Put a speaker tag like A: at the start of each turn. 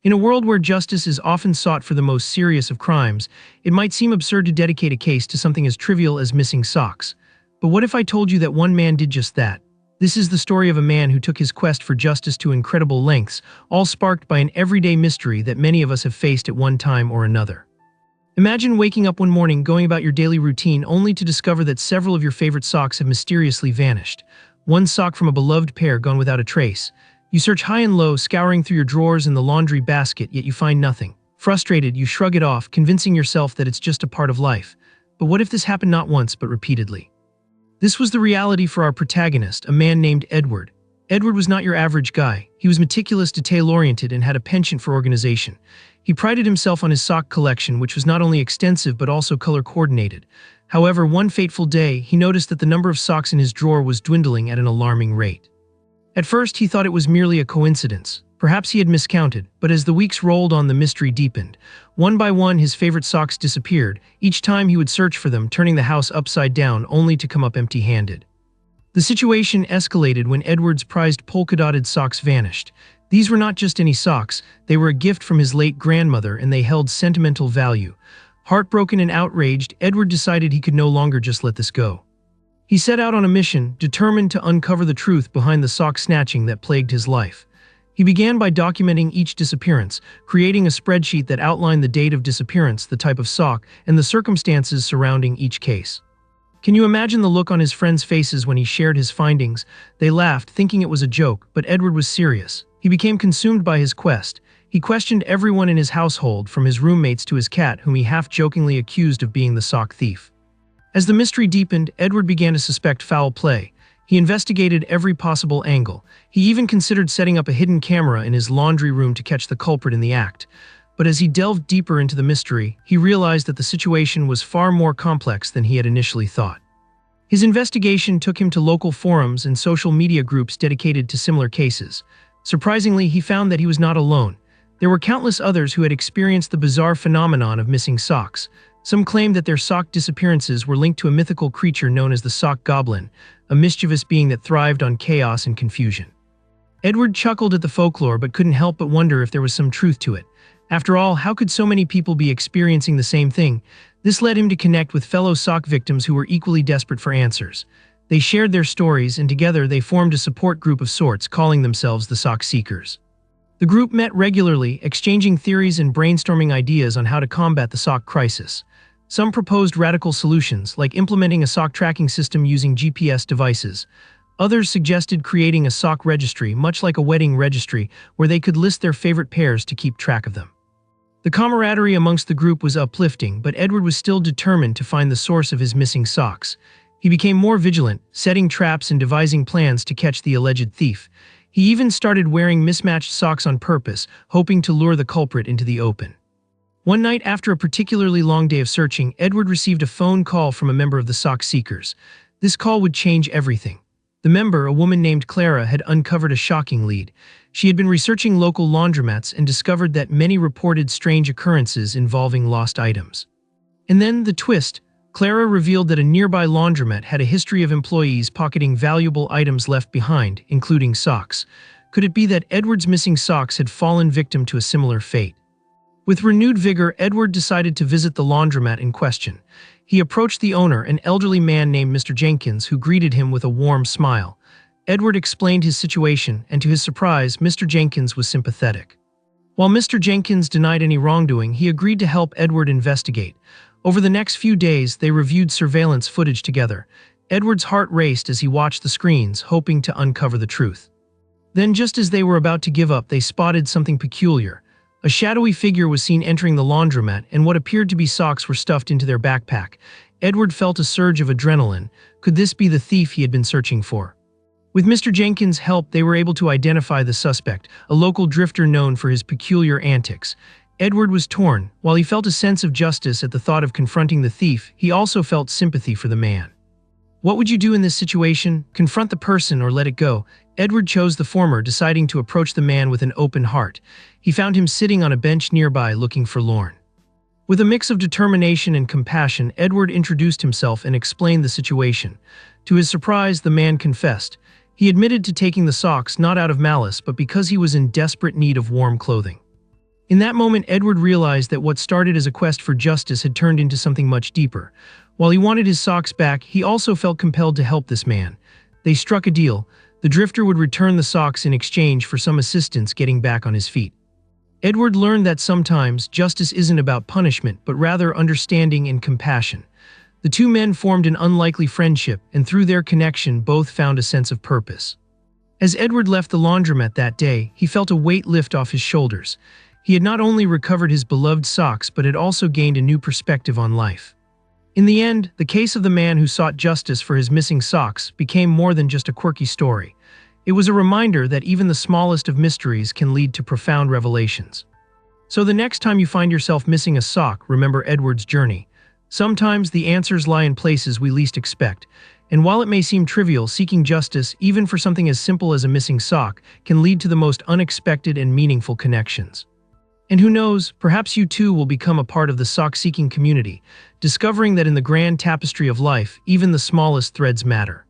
A: In a world where justice is often sought for the most serious of crimes, it might seem absurd to dedicate a case to something as trivial as missing socks. But what if I told you that one man did just that? This is the story of a man who took his quest for justice to incredible lengths, all sparked by an everyday mystery that many of us have faced at one time or another. Imagine waking up one morning, going about your daily routine, only to discover that several of your favorite socks have mysteriously vanished. One sock from a beloved pair gone without a trace. You search high and low, scouring through your drawers and the laundry basket, yet you find nothing. Frustrated, you shrug it off, convincing yourself that it's just a part of life. But what if this happened not once, but repeatedly? This was the reality for our protagonist, a man named Edward. Edward was not your average guy. He was meticulous, detail-oriented, and had a penchant for organization. He prided himself on his sock collection, which was not only extensive but also color-coordinated. However, one fateful day, he noticed that the number of socks in his drawer was dwindling at an alarming rate. At first, he thought it was merely a coincidence. Perhaps he had miscounted, but as the weeks rolled on, the mystery deepened. One by one, his favorite socks disappeared. Each time he would search for them, turning the house upside down, only to come up empty-handed. The situation escalated when Edward's prized polka-dotted socks vanished. These were not just any socks, they were a gift from his late grandmother, and they held sentimental value. Heartbroken and outraged, Edward decided he could no longer just let this go. He set out on a mission, determined to uncover the truth behind the sock snatching that plagued his life. He began by documenting each disappearance, creating a spreadsheet that outlined the date of disappearance, the type of sock, and the circumstances surrounding each case. Can you imagine the look on his friends' faces when he shared his findings? They laughed, thinking it was a joke, but Edward was serious. He became consumed by his quest. He questioned everyone in his household, from his roommates to his cat, whom he half-jokingly accused of being the sock thief. As the mystery deepened, Edward began to suspect foul play. He investigated every possible angle. He even considered setting up a hidden camera in his laundry room to catch the culprit in the act. But as he delved deeper into the mystery, he realized that the situation was far more complex than he had initially thought. His investigation took him to local forums and social media groups dedicated to similar cases. Surprisingly, he found that he was not alone. There were countless others who had experienced the bizarre phenomenon of missing socks. Some claimed that their sock disappearances were linked to a mythical creature known as the sock goblin, a mischievous being that thrived on chaos and confusion. Edward chuckled at the folklore but couldn't help but wonder if there was some truth to it. After all, how could so many people be experiencing the same thing? This led him to connect with fellow sock victims who were equally desperate for answers. They shared their stories, and together they formed a support group of sorts, calling themselves the Sock Seekers. The group met regularly, exchanging theories and brainstorming ideas on how to combat the sock crisis. Some proposed radical solutions, like implementing a sock tracking system using GPS devices. Others suggested creating a sock registry, much like a wedding registry, where they could list their favorite pairs to keep track of them. The camaraderie amongst the group was uplifting, but Edward was still determined to find the source of his missing socks. He became more vigilant, setting traps and devising plans to catch the alleged thief. He even started wearing mismatched socks on purpose, hoping to lure the culprit into the open. One night, after a particularly long day of searching, Edward received a phone call from a member of the Sock Seekers. This call would change everything. The member, a woman named Clara, had uncovered a shocking lead. She had been researching local laundromats and discovered that many reported strange occurrences involving lost items. And then the twist. Clara revealed that a nearby laundromat had a history of employees pocketing valuable items left behind, including socks. Could it be that Edward's missing socks had fallen victim to a similar fate? With renewed vigor, Edward decided to visit the laundromat in question. He approached the owner, an elderly man named Mr. Jenkins, who greeted him with a warm smile. Edward explained his situation, and to his surprise, Mr. Jenkins was sympathetic. While Mr. Jenkins denied any wrongdoing, he agreed to help Edward investigate. Over the next few days, they reviewed surveillance footage together. Edward's heart raced as he watched the screens, hoping to uncover the truth. Then, just as they were about to give up, they spotted something peculiar. A shadowy figure was seen entering the laundromat, and what appeared to be socks were stuffed into their backpack. Edward felt a surge of adrenaline. Could this be the thief he had been searching for? With Mr. Jenkins' help, they were able to identify the suspect, a local drifter known for his peculiar antics. Edward was torn. While he felt a sense of justice at the thought of confronting the thief, he also felt sympathy for the man. What would you do in this situation? Confront the person or let it go? Edward chose the former, deciding to approach the man with an open heart. He found him sitting on a bench nearby, looking forlorn. With a mix of determination and compassion, Edward introduced himself and explained the situation. To his surprise, the man confessed. He admitted to taking the socks not out of malice, but because he was in desperate need of warm clothing. In that moment, Edward realized that what started as a quest for justice had turned into something much deeper. While he wanted his socks back, he also felt compelled to help this man. They struck a deal. The drifter would return the socks in exchange for some assistance getting back on his feet. Edward learned that sometimes justice isn't about punishment, but rather understanding and compassion. The two men formed an unlikely friendship, and through their connection, both found a sense of purpose. As Edward left the laundromat that day, he felt a weight lift off his shoulders. He had not only recovered his beloved socks, but had also gained a new perspective on life. In the end, the case of the man who sought justice for his missing socks became more than just a quirky story. It was a reminder that even the smallest of mysteries can lead to profound revelations. So the next time you find yourself missing a sock, remember Edward's journey. Sometimes the answers lie in places we least expect, and while it may seem trivial, seeking justice, even for something as simple as a missing sock, can lead to the most unexpected and meaningful connections. And who knows, perhaps you too will become a part of the sock-seeking community, discovering that in the grand tapestry of life, even the smallest threads matter.